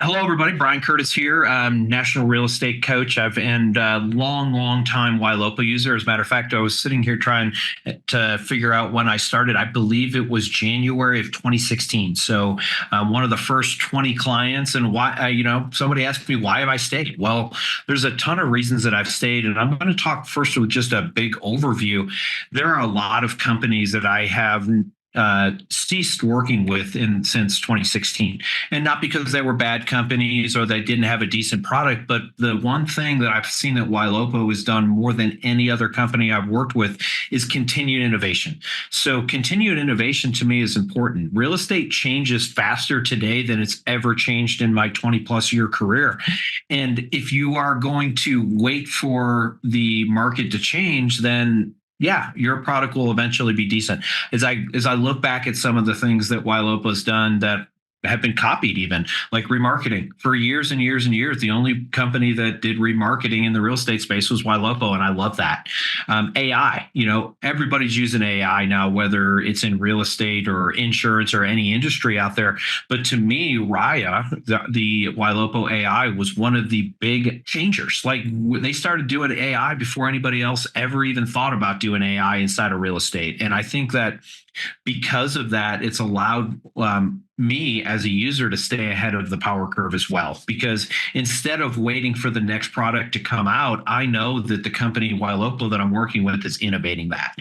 Hello, everybody. Brian Curtis here. I'm national real estate coach. Long time Ylopo user. As a matter of fact, I was sitting here trying to figure out when I started. I believe it was January of 2016. So one of the first 20 clients. And why, somebody asked me, why have I stayed? Well, there's a ton of reasons that I've stayed. And I'm going to talk first with just a big overview. There are a lot of companies that I have ceased working with since 2016, and not because they were bad companies or they didn't have a decent product, but the one thing that I've seen that Ylopo has done more than any other company I've worked with is continued innovation. So continued innovation to me is important. Real estate changes faster today than it's ever changed in my 20 plus year career. And if you are going to wait for the market to change, then yeah, your product will eventually be decent. As I look back at some of the things that Ylopo's done that have been copied, even like remarketing for years and years and years. The only company that did remarketing in the real estate space was Ylopo, and I love that. AI, everybody's using AI now, whether it's in real estate or insurance or any industry out there. But to me, Raya, the Ylopo AI, was one of the big changers. Like they started doing AI before anybody else ever even thought about doing AI inside of real estate. And I think that because of that, it's allowed me as a user to stay ahead of the power curve as well. Because instead of waiting for the next product to come out, I know that the company Ylopo that I'm working with is innovating that.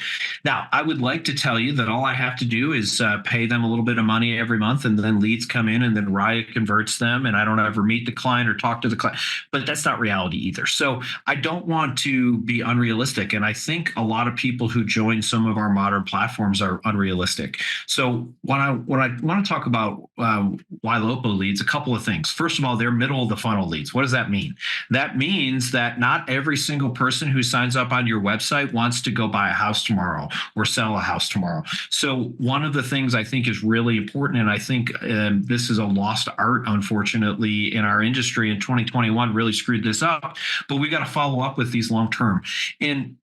Now, I would like to tell you that all I have to do is pay them a little bit of money every month, and then leads come in, and then Raya converts them, and I don't ever meet the client or talk to the client. But that's not reality either. So I don't want to be unrealistic. And I think a lot of people who join some of our modern platforms are unrealistic. So when I want to talk about Ylopo leads, a couple of things. First of all, they're middle of the funnel leads. What does that mean? That means that not every single person who signs up on your website wants to go buy a house tomorrow or sell a house tomorrow. So one of the things I think is really important, and I think this is a lost art, unfortunately, in our industry, in 2021 really screwed this up, but we got to follow up with these long term. And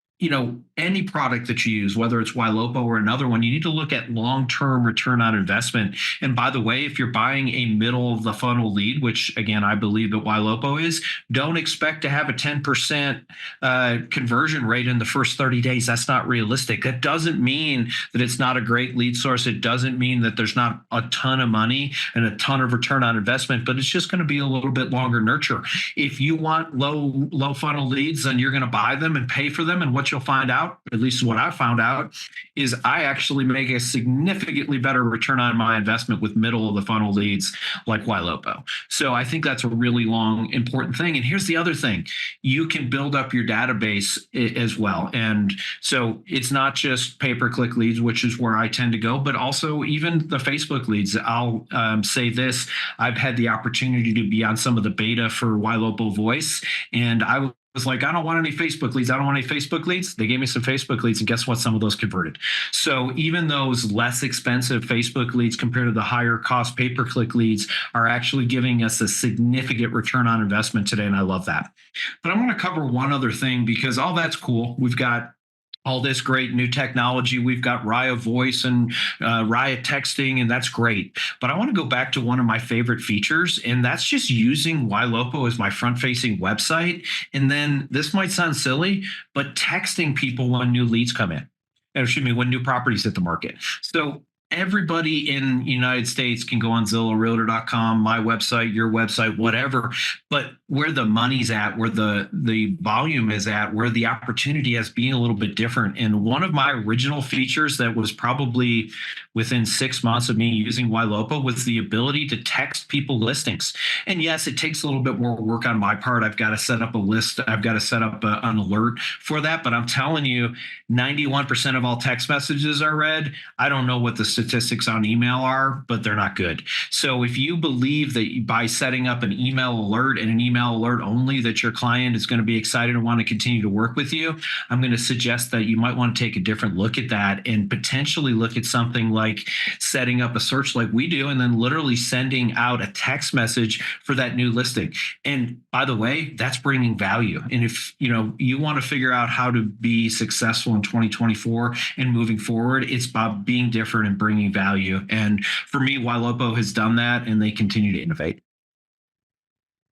any product that you use, whether it's Ylopo or another one, you need to look at long-term return on investment. And by the way, if you're buying a middle of the funnel lead, which again, I believe that Ylopo is, don't expect to have a 10% conversion rate in the first 30 days. That's not realistic. That doesn't mean that it's not a great lead source. It doesn't mean that there's not a ton of money and a ton of return on investment, but it's just going to be a little bit longer nurture. If you want low funnel leads, then you're going to buy them and pay for them. And what you'll find out, at least what I found out, is I actually make a significantly better return on my investment with middle of the funnel leads like Ylopo. So I think that's a really important thing. And here's the other thing. You can build up your database as well. And so it's not just pay-per-click leads, which is where I tend to go, but also even the Facebook leads. I'll say this. I've had the opportunity to be on some of the beta for Ylopo Voice, and I was like, I don't want any Facebook leads. I don't want any Facebook leads. They gave me some Facebook leads, and guess what? Some of those converted. So even those less expensive Facebook leads compared to the higher cost pay-per-click leads are actually giving us a significant return on investment today, and I love that. But I want to cover one other thing, because all that's cool. We've got all this great new technology. We've got Raya Voice and Raya Texting, and that's great. But I want to go back to one of my favorite features, and that's just using Ylopo as my front-facing website. And then this might sound silly, but texting people when new leads come in. When new properties hit the market. So everybody in the United States can go on Zillow, Realtor.com, my website, your website, whatever. But where the money's at, where the volume is at, where the opportunity is being a little bit different. And one of my original features that was probably within 6 months of me using Ylopo was the ability to text people listings. And yes, it takes a little bit more work on my part. I've got to set up a list. I've got to set up an alert for that. But I'm telling you, 91% of all text messages are read. I don't know what the statistics on email are, but they're not good. So if you believe that by setting up an email alert and an email alert only, that your client is going to be excited and want to continue to work with you, I'm going to suggest that you might want to take a different look at that and potentially look at something like setting up a search like we do, and then literally sending out a text message for that new listing. And by the way, that's bringing value. And if you want to figure out how to be successful in 2024 and moving forward, it's about being different and bringing value. And for me, Ylopo has done that, and they continue to innovate.